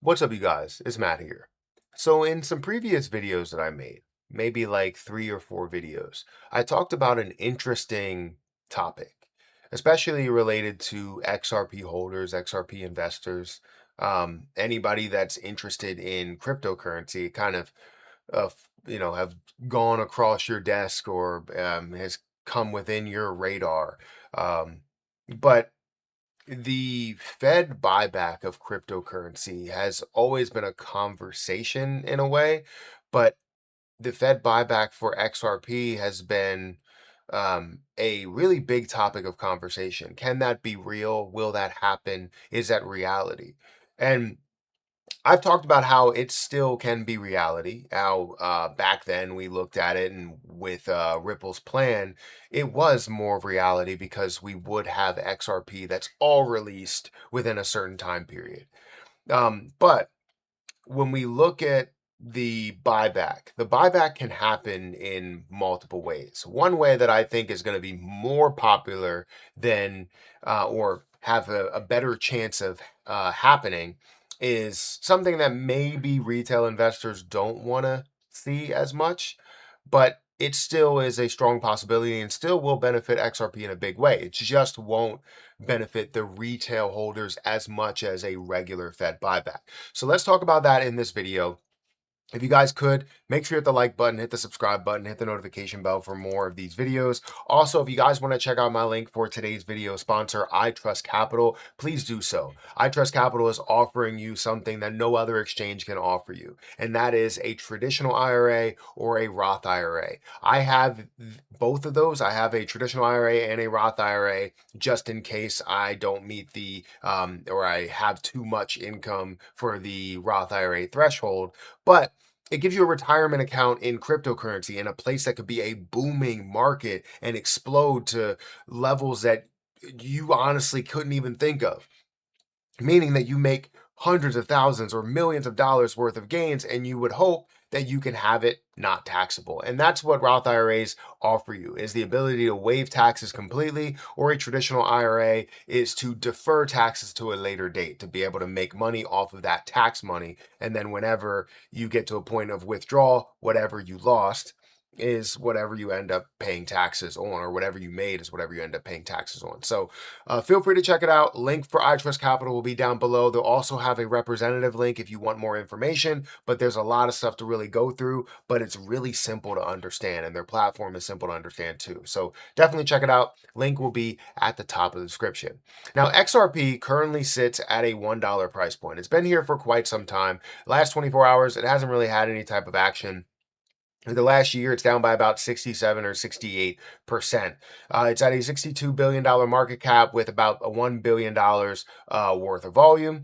What's up, you guys? It's Matt here. So, in some previous videos that I made, maybe like 3 or 4 videos, I talked about an interesting topic, especially related to XRP holders, XRP investors, anybody that's interested in cryptocurrency, kind of, have gone across your desk or has come within your radar. Um, but the Fed buyback of cryptocurrency has always been a conversation in a way, but the Fed buyback for XRP has been a really big topic of conversation. Can that be real? Will that happen? Is that reality? And I've talked about how it still can be reality. How back then we looked at it, and with Ripple's plan, it was more of reality because we would have XRP that's all released within a certain time period. But when we look at the buyback can happen in multiple ways. One way that I think is going to be more popular than or have a better chance of happening is something that maybe retail investors don't want to see as much, but it still is a strong possibility and still will benefit XRP in a big way. It just won't benefit the retail holders as much as a regular Fed buyback. So let's talk about that in this video. If you guys could, make sure you hit the like button, hit the subscribe button, hit the notification bell for more of these videos. Also, if you guys want to check out my link for today's video sponsor, iTrustCapital, please do so. iTrustCapital is offering you something that no other exchange can offer you, and that is a traditional IRA or a Roth IRA. I have both of those. I have a traditional IRA and a Roth IRA just in case I don't meet the or I have too much income for the Roth IRA threshold. But it gives you a retirement account in cryptocurrency in a place that could be a booming market and explode to levels that you honestly couldn't even think of, meaning that you make hundreds of thousands or millions of dollars worth of gains, and you would hope that you can have it not taxable. And that's what Roth IRAs offer you, is the ability to waive taxes completely, or a traditional IRA is to defer taxes to a later date to be able to make money off of that tax money. And then whenever you get to a point of withdrawal, whatever you lost is whatever you end up paying taxes on, or whatever you made is whatever you end up paying taxes on. So feel free to check it out. Link for iTrustCapital will be down below. They'll also have a representative link if you want more information, but there's a lot of stuff to really go through, but it's really simple to understand, and their platform is simple to understand too. So definitely check it out. Link will be at the top of the description. Now, XRP currently sits at a $1 price point. It's been here for quite some time. Last 24 hours, it hasn't really had any type of action. The last year, it's down by about 67 or 68%. It's at a $62 billion market cap with about a $1 billion worth of volume,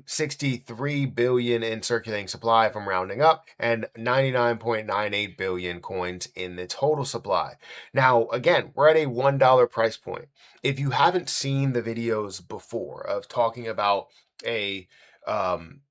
63 billion in circulating supply from rounding up, and 99.98 billion coins in the total supply. Now, again, we're at a $1 price point. If you haven't seen the videos before of talking about a um,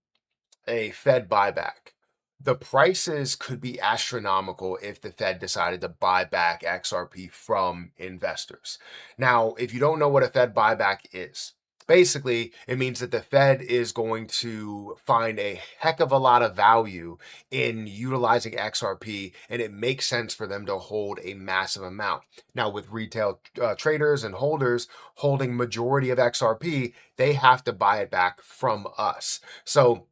a Fed buyback, the prices could be astronomical if the Fed decided to buy back XRP from investors. Now, if you don't know what a Fed buyback is, basically it means that the Fed is going to find a heck of a lot of value in utilizing XRP, and it makes sense for them to hold a massive amount. Now, with retail traders and holders holding majority of XRP, they have to buy it back from us. So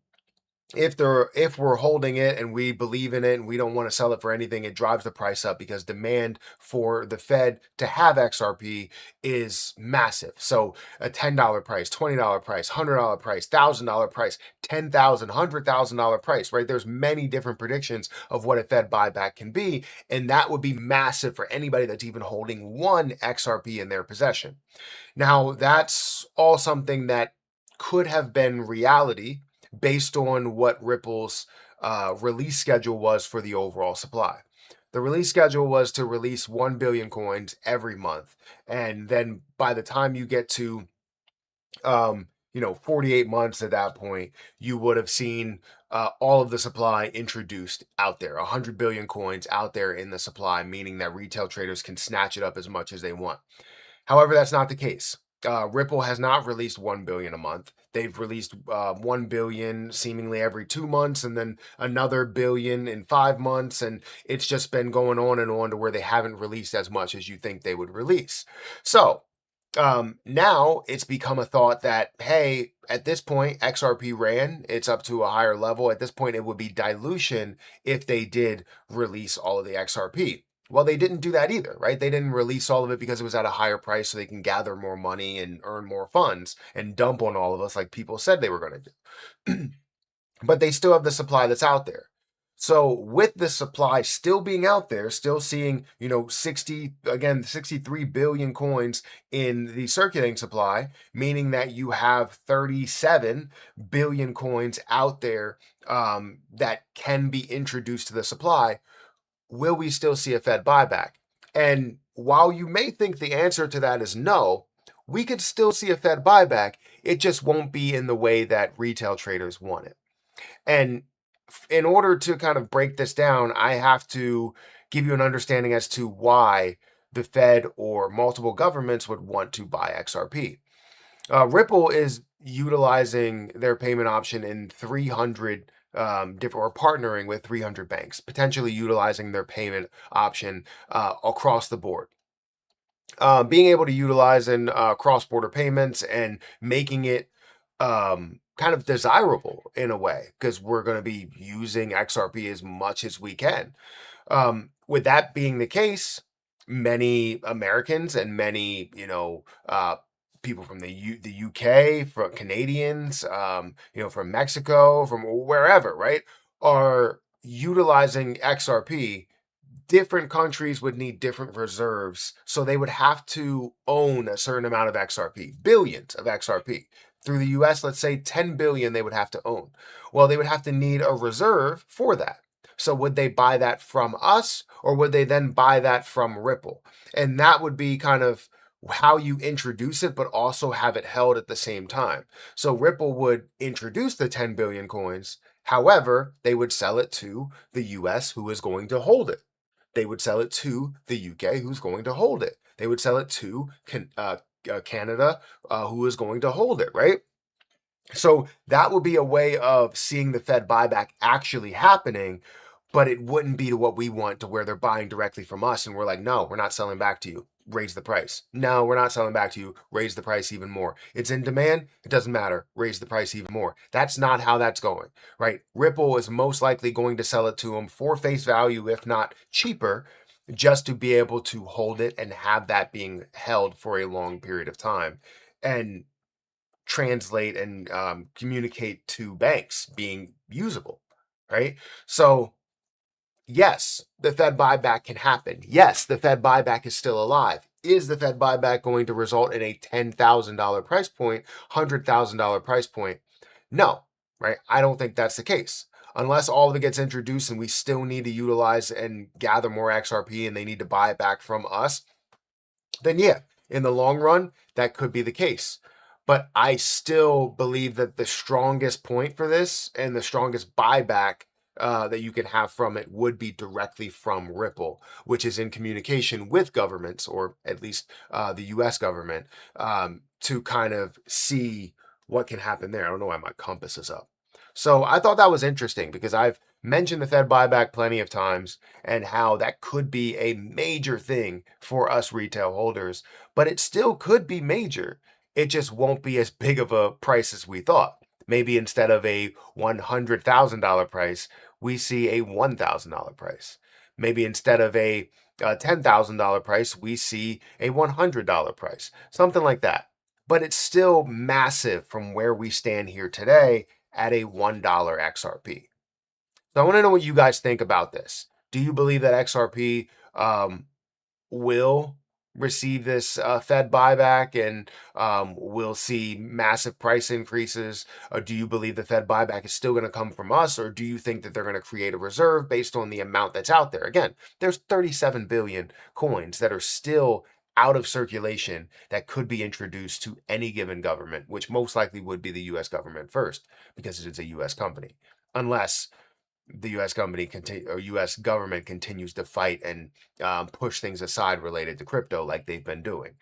if we're holding it and we believe in it and we don't want to sell it for anything, it drives the price up because demand for the Fed to have XRP is massive. So a $10 price, $20 price, $100 price, $1,000 price, $10,000, $100,000 price, right? There's many different predictions of what a Fed buyback can be, and that would be massive for anybody that's even holding one XRP in their possession. Now, that's all something that could have been reality based on what Ripple's release schedule was for the overall supply. The release schedule was to release 1 billion coins every month. And then by the time you get to 48 months at that point, you would have seen all of the supply introduced out there, 100 billion coins out there in the supply, meaning that retail traders can snatch it up as much as they want. However, that's not the case. Ripple has not released 1 billion a month. they've released 1 billion seemingly every 2 months, and then another billion in 5 months. And it's just been going on and on to where they haven't released as much as you think they would release. So now it's become a thought that, hey, at this point, XRP ran, it's up to a higher level. At this point, it would be dilution if they did release all of the XRP. Well, they didn't do that either, right? They didn't release all of it because it was at a higher price so they can gather more money and earn more funds and dump on all of us like people said they were going to do. But they still have the supply that's out there. So with the supply still being out there, still seeing, 63 billion coins in the circulating supply, meaning that you have 37 billion coins out there that can be introduced to the supply. Will we still see a Fed buyback? And while you may think the answer to that is no, we could still see a Fed buyback. It just won't be in the way that retail traders want it. And in order to kind of break this down, I have to give you an understanding as to why the Fed or multiple governments would want to buy XRP. Ripple is utilizing their payment option in 300 different, or partnering with 300 banks, potentially utilizing their payment option across the board. Being able to utilize in cross-border payments and making it kind of desirable in a way, because we're going to be using XRP as much as we can. With that being the case, many Americans and many, people from the UK, from Canadians, from Mexico, from wherever, right, are utilizing XRP. Different countries would need different reserves, so they would have to own a certain amount of XRP, billions of XRP. Through the US, let's say 10 billion they would have to own. Well, they would have to need a reserve for that. So would they buy that from us, or would they then buy that from Ripple? And that would be kind of how you introduce it, but also have it held at the same time. So Ripple would introduce the 10 billion coins. However, they would sell it to the US, who is going to hold it. They would sell it to the UK, who's going to hold it. They would sell it to Canada, who is going to hold it, right? So that would be a way of seeing the Fed buyback actually happening, but it wouldn't be to what we want, to where they're buying directly from us and we're like, no, we're not selling back to you. Raise the price. No, we're not selling back to you. Raise the price even more. It's in demand. It doesn't matter. Raise the price even more. That's not how that's going, right? Ripple is most likely going to sell it to them for face value, if not cheaper, just to be able to hold it and have that being held for a long period of time and translate and communicate to banks being usable, right? So yes, the Fed buyback can happen. Yes, the Fed buyback is still alive. Is the Fed buyback going to result in a $10,000 price point, $100,000 price point? No, right? I don't think that's the case. Unless all of it gets introduced and we still need to utilize and gather more XRP and they need to buy it back from us, then yeah, in the long run, that could be the case. But I still believe that the strongest point for this and the strongest buyback that you can have from it would be directly from Ripple, which is in communication with governments, or at least the US government, to kind of see what can happen there. I don't know why my compass is up. So I thought that was interesting because I've mentioned the Fed buyback plenty of times and how that could be a major thing for us retail holders, but it still could be major. It just won't be as big of a price as we thought. Maybe instead of a $100,000 price, we see a $1,000 price. Maybe instead of a $10,000 price, we see a $100 price, something like that. But it's still massive from where we stand here today at a $1 XRP. So I want to know what you guys think about this. Do you believe that XRP will receive this Fed buyback and we'll see massive price increases? Or do you believe the Fed buyback is still going to come from us? Or do you think that they're going to create a reserve based on the amount that's out there? Again, there's 37 billion coins that are still out of circulation that could be introduced to any given government, which most likely would be the US government first, because it is a US company. Unless the U.S. company or U.S. government continues to fight and push things aside related to crypto like they've been doing.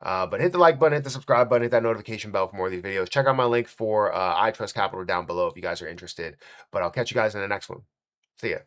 But hit the like button, hit the subscribe button, hit that notification bell for more of these videos. Check out my link for iTrustCapital down below if you guys are interested. But I'll catch you guys in the next one. See ya.